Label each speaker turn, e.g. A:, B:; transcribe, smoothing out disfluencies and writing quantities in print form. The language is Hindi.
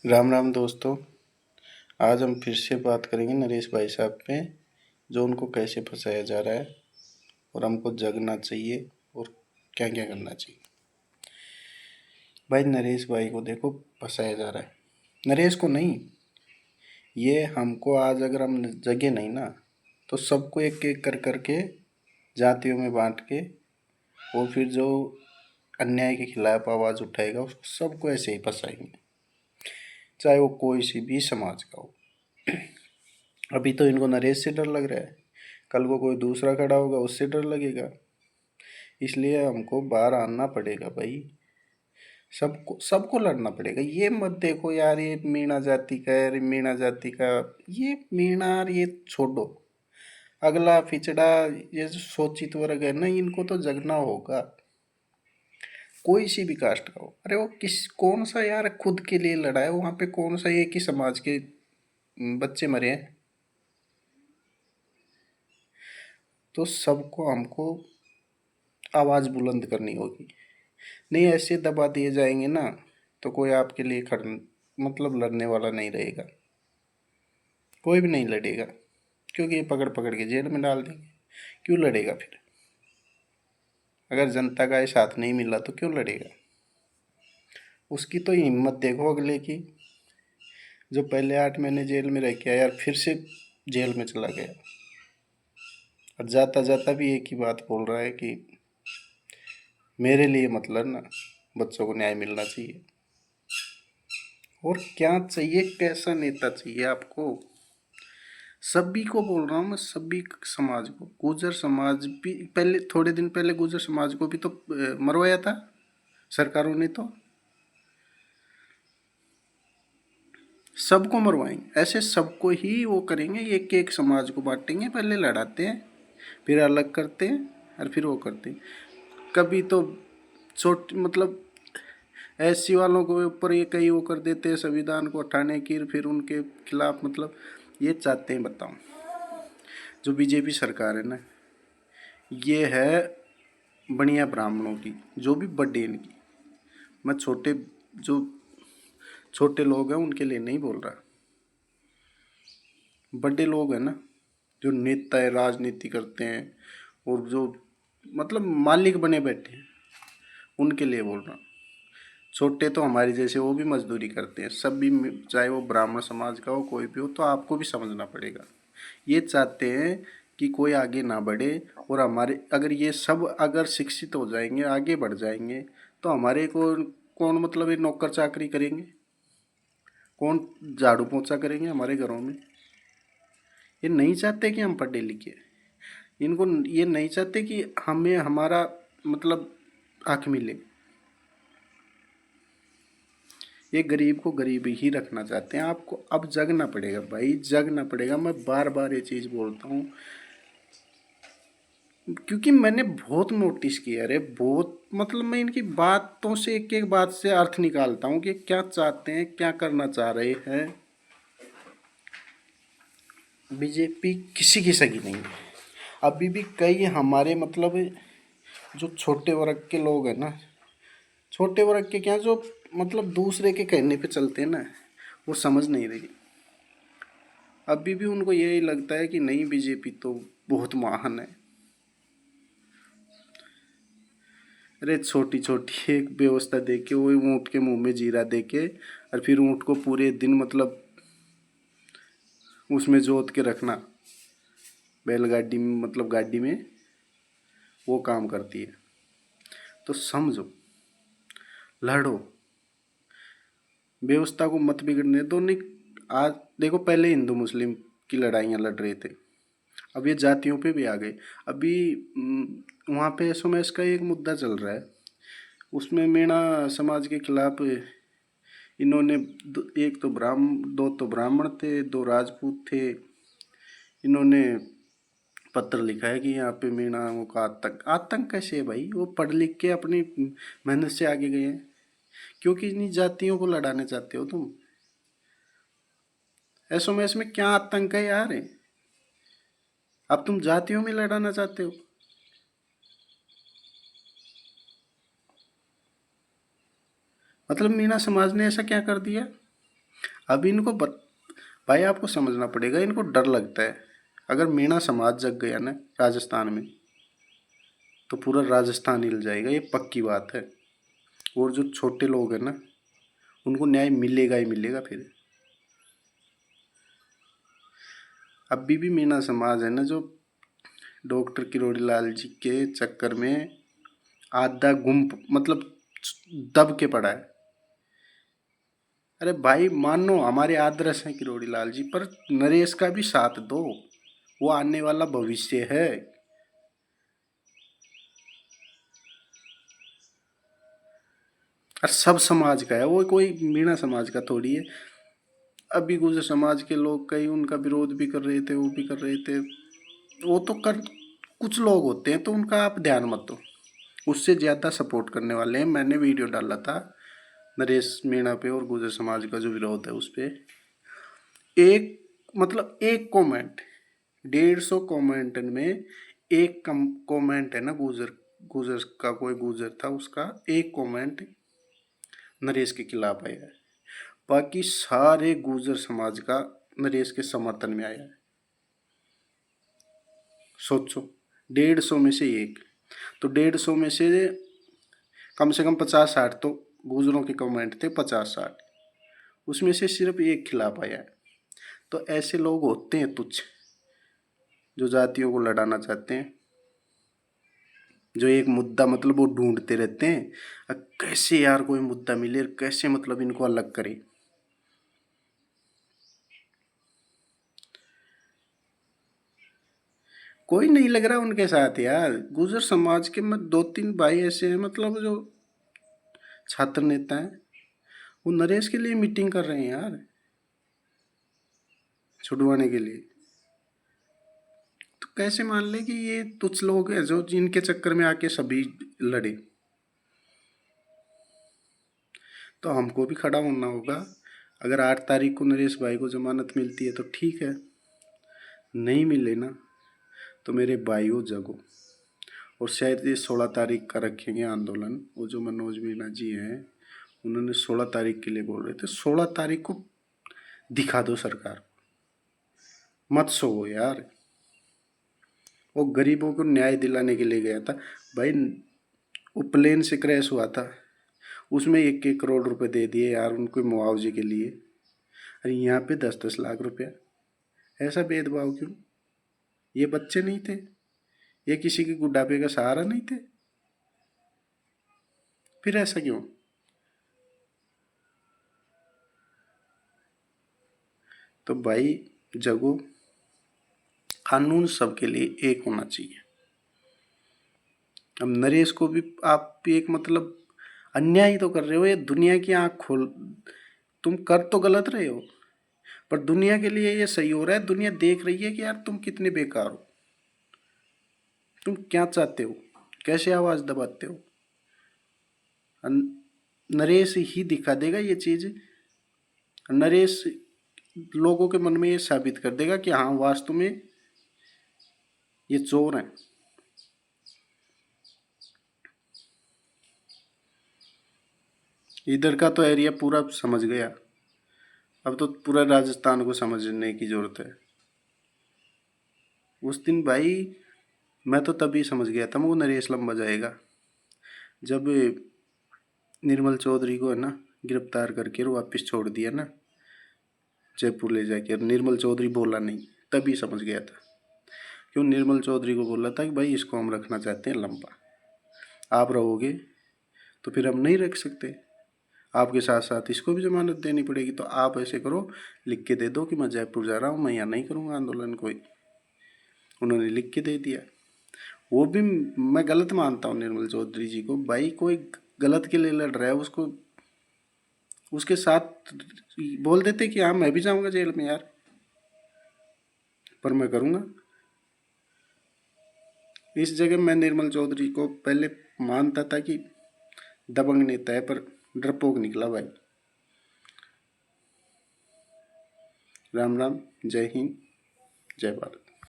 A: राम राम दोस्तों। आज हम फिर से बात करेंगे नरेश भाई साहब पे, जो उनको कैसे फंसाया जा रहा है और हमको जगना चाहिए और क्या क्या करना चाहिए। भाई नरेश भाई को देखो, फंसाया जा रहा है। नरेश को नहीं, ये हमको आज अगर हम जगे नहीं ना, तो सबको एक एक कर करके जातियों में बांट के और फिर जो अन्याय के खिलाफ आवाज़ उठाएगा उसको सबको ऐसे ही फंसाएंगे, चाहे वो कोई सी भी समाज का हो। अभी तो इनको नरेश से डर लग रहा है, कल को कोई दूसरा खड़ा होगा उससे डर लगेगा। इसलिए हमको बाहर आना पड़ेगा भाई, सबको सबको लड़ना पड़ेगा। ये मत देखो यार ये मीणा जाति का है, मीणा जाति का, ये मीणा और ये छोड़ो। अगला पिछड़ा, ये जो शोषित वर्ग है ना, इनको तो जगना होगा, कोई सी भी कास्ट का हो। अरे वो किस कौन सा यार खुद के लिए लड़ा है वहां पे, कौन सा एक ही समाज के बच्चे मरे हैं। तो सबको हमको आवाज़ बुलंद करनी होगी, नहीं ऐसे दबा दिए जाएंगे ना तो कोई आपके लिए खड़ मतलब लड़ने वाला नहीं रहेगा, कोई भी नहीं लड़ेगा, क्योंकि ये पकड़ पकड़ के जेल में डाल देंगे। क्यों लड़ेगा फिर? अगर जनता का ये साथ नहीं मिला तो क्यों लड़ेगा? उसकी तो हिम्मत देखो अगले की, जो पहले 8 महीने जेल में रह के आया यार फिर से जेल में चला गया, और जाता जाता भी एक ही बात बोल रहा है कि मेरे लिए मत लड़ना, बच्चों को न्याय मिलना चाहिए। और क्या चाहिए, कैसा नेता चाहिए आपको? सभी को बोल रहा हूँ मैं, सभी समाज को। गुर्जर समाज भी पहले, थोड़े दिन पहले गुर्जर समाज को भी तो मरवाया था सरकारों ने। तो सबको मरवाएंगे, ऐसे सबको ही वो करेंगे, एक एक समाज को बांटेंगे, पहले लड़ाते हैं फिर अलग करते हैं और फिर वो करते हैं। कभी तो छोट मतलब एससी वालों के ऊपर ये कई वो कर देते हैं संविधान को हटाने की, फिर उनके खिलाफ मतलब ये चाहते हैं। बताओ, जो बीजेपी सरकार है ना, ये है बढ़िया ब्राह्मणों की, जो भी बड़े इनकी। मैं छोटे, जो छोटे लोग हैं उनके लिए नहीं बोल रहा, बड़े लोग हैं ना, जो नेता है, राजनीति करते हैं और जो मतलब मालिक बने बैठे हैं, उनके लिए बोल रहा हूँ। छोटे तो हमारे जैसे, वो भी मजदूरी करते हैं, सब भी, चाहे वो ब्राह्मण समाज का हो कोई भी हो, तो आपको भी समझना पड़ेगा। ये चाहते हैं कि कोई आगे ना बढ़े, और हमारे अगर ये सब अगर शिक्षित हो जाएंगे, आगे बढ़ जाएंगे, तो हमारे को कौन मतलब ये नौकर चाकरी करेंगे, कौन झाड़ू पोछा करेंगे हमारे घरों में? ये नहीं चाहते कि हम पढ़े लिखे, इनको ये नहीं चाहते कि हमें हमारा मतलब हक मिले। ये गरीब को गरीब ही रखना चाहते हैं। आपको अब जगना पड़ेगा भाई, जगना पड़ेगा। मैं बार बार ये चीज़ बोलता हूँ, क्योंकि मैंने बहुत नोटिस किया, अरे बहुत, मतलब मैं इनकी बातों से, एक एक बात से अर्थ निकालता हूँ कि क्या चाहते हैं, क्या करना चाह रहे हैं। बीजेपी किसी की सगी नहीं है। अभी भी कई हमारे मतलब जो छोटे वर्ग के लोग हैं ना, छोटे वर्ग के क्या, जो मतलब दूसरे के कहने पे चलते हैं ना, वो समझ नहीं रही। अभी भी उनको यही लगता है कि नहीं, बीजेपी तो बहुत महान है। अरे छोटी छोटी एक व्यवस्था दे के, वो ऊँट के मुंह में जीरा दे के, और फिर ऊँट को पूरे दिन मतलब उसमें जोत के रखना, बैलगाड़ी में मतलब गाड़ी में, वो काम करती है। तो समझो, लड़ो, व्यवस्था को मत बिगड़ने दो। नहीं, आज देखो, पहले हिंदू मुस्लिम की लड़ाइयाँ लड़ रहे थे, अब ये जातियों पे भी आ गए। अभी वहाँ पे एसओएस का एक मुद्दा चल रहा है, उसमें मीणा समाज के खिलाफ इन्होंने एक तो दो तो ब्राह्मण थे, दो राजपूत थे, इन्होंने पत्र लिखा है कि यहाँ पे मीणाओं का आतंक। आतंक कैसे है भाई? वो पढ़ लिख के अपनी मेहनत से आगे गए हैं। क्योंकि इन्हीं जातियों को लड़ाने चाहते हो तुम? एसओएस में क्या आतंक है यार? अब तुम जातियों में लड़ाना चाहते हो? मतलब मीणा समाज ने ऐसा क्या कर दिया? अब इनको भाई आपको समझना पड़ेगा, इनको डर लगता है। अगर मीणा समाज जग गया ना राजस्थान में, तो पूरा राजस्थान हिल जाएगा, ये पक्की बात है। और जो छोटे लोग हैं ना, उनको न्याय मिलेगा ही मिलेगा फिर। अभी भी मीणा समाज है ना, जो डॉक्टर किरोड़ी लाल जी के चक्कर में आधा गुम मतलब दब के पड़ा है। अरे भाई मानो हमारे आदर्श हैं किरोड़ी लाल जी, पर नरेश का भी साथ दो, वो आने वाला भविष्य है। और सब समाज का है वो, कोई मीणा समाज का थोड़ी है। अभी गुजर समाज के लोग कई उनका विरोध भी कर रहे थे, वो भी कर रहे थे। वो तो कर कुछ लोग होते हैं तो उनका आप ध्यान मत दो, उससे ज़्यादा सपोर्ट करने वाले हैं। मैंने वीडियो डाला था नरेश मीणा पे और गुजर समाज का जो विरोध है उस पर एक मतलब एक कमेंट 150 कमेंट में एक कम कमेंट है ना, गुजर गुजर का कोई गुजर था, उसका एक कमेंट नरेश के खिलाफ आया है। बाकी सारे गुजर समाज का नरेश के समर्थन में आया है। सोचो 150 में से एक, तो 150 में से कम से कम 50-60 तो गुजरों के कमेंट थे, 50-60, उसमें से सिर्फ एक खिलाफ आया है। तो ऐसे लोग होते हैं तुच्छ, जो जातियों को लड़ाना चाहते हैं, जो एक मुद्दा मतलब वो ढूंढते रहते हैं कैसे यार कोई मुद्दा मिले, कैसे मतलब इनको अलग करें। कोई नहीं लग रहा उनके साथ यार। गुजर समाज के में 2-3 भाई ऐसे हैं मतलब जो छात्र नेता हैं, वो नरेश के लिए मीटिंग कर रहे हैं यार, छुड़वाने के लिए। तो कैसे मान ले कि ये तुच्छ लोग हैं जो जिनके चक्कर में आके सभी लड़े। तो हमको भी खड़ा होना होगा। अगर 8 तारीख को नरेश भाई को जमानत मिलती है तो ठीक है, नहीं मिले ना तो मेरे भाइयों जगो। और शायद ये 16 तारीख का रखेंगे आंदोलन। वो जो मनोज मीणा जी हैं, उन्होंने 16 तारीख के लिए बोल रहे थे। 16 तारीख को दिखा दो सरकार, मत सोओ यार। वो गरीबों को न्याय दिलाने के लिए गया था भाई। वो प्लेन से क्रैश हुआ था, उसमें 1-1 करोड़ रुपए दे दिए यार उनको मुआवजे के लिए। अरे यहाँ पे 10-10 लाख रुपया, ऐसा भेदभाव क्यों? ये बच्चे नहीं थे? ये किसी के बुढ़ापे का सहारा नहीं थे? फिर ऐसा क्यों? तो भाई जगो, कानून सबके लिए एक होना चाहिए। अब नरेश को भी आप भी एक मतलब अन्याय तो कर रहे हो। ये दुनिया की आंख खोल, तुम कर तो गलत रहे हो, पर दुनिया के लिए ये सही हो रहा है। दुनिया देख रही है कि यार तुम कितने बेकार हो, तुम क्या चाहते हो, कैसे आवाज दबाते हो। नरेश ही दिखा देगा ये चीज। नरेश लोगों के मन में ये साबित कर देगा कि हाँ वास्तव में ये चोर हैं। इधर का तो एरिया पूरा समझ गया, अब तो पूरा राजस्थान को समझने की जरूरत है। उस दिन भाई मैं तो तभी समझ गया था वो नरेश लंबा जाएगा, जब निर्मल चौधरी को है ना गिरफ्तार करके वापस छोड़ दिया ना जयपुर ले जाके। निर्मल चौधरी बोला नहीं, तभी समझ गया था। क्यों? निर्मल चौधरी को बोला था कि भाई इसको हम रखना चाहते हैं लंबा, आप रहोगे तो फिर हम नहीं रख सकते, आपके साथ साथ इसको भी जमानत देनी पड़ेगी। तो आप ऐसे करो, लिख के दे दो कि मैं जयपुर जा रहा हूँ, मैं यहाँ नहीं करूँगा आंदोलन कोई। उन्होंने लिख के दे दिया। वो भी मैं गलत मानता हूँ निर्मल चौधरी जी को। भाई कोई गलत के लिए लड़ रहा है, उसको उसके साथ बोल देते कि हाँ मैं भी जाऊँगा जेल में यार, पर मैं करूँगा। इस जगह मैं निर्मल चौधरी को पहले मानता था कि दबंग नेता है, पर डरपोक निकला भाई। राम राम, जय हिंद, जय भारत।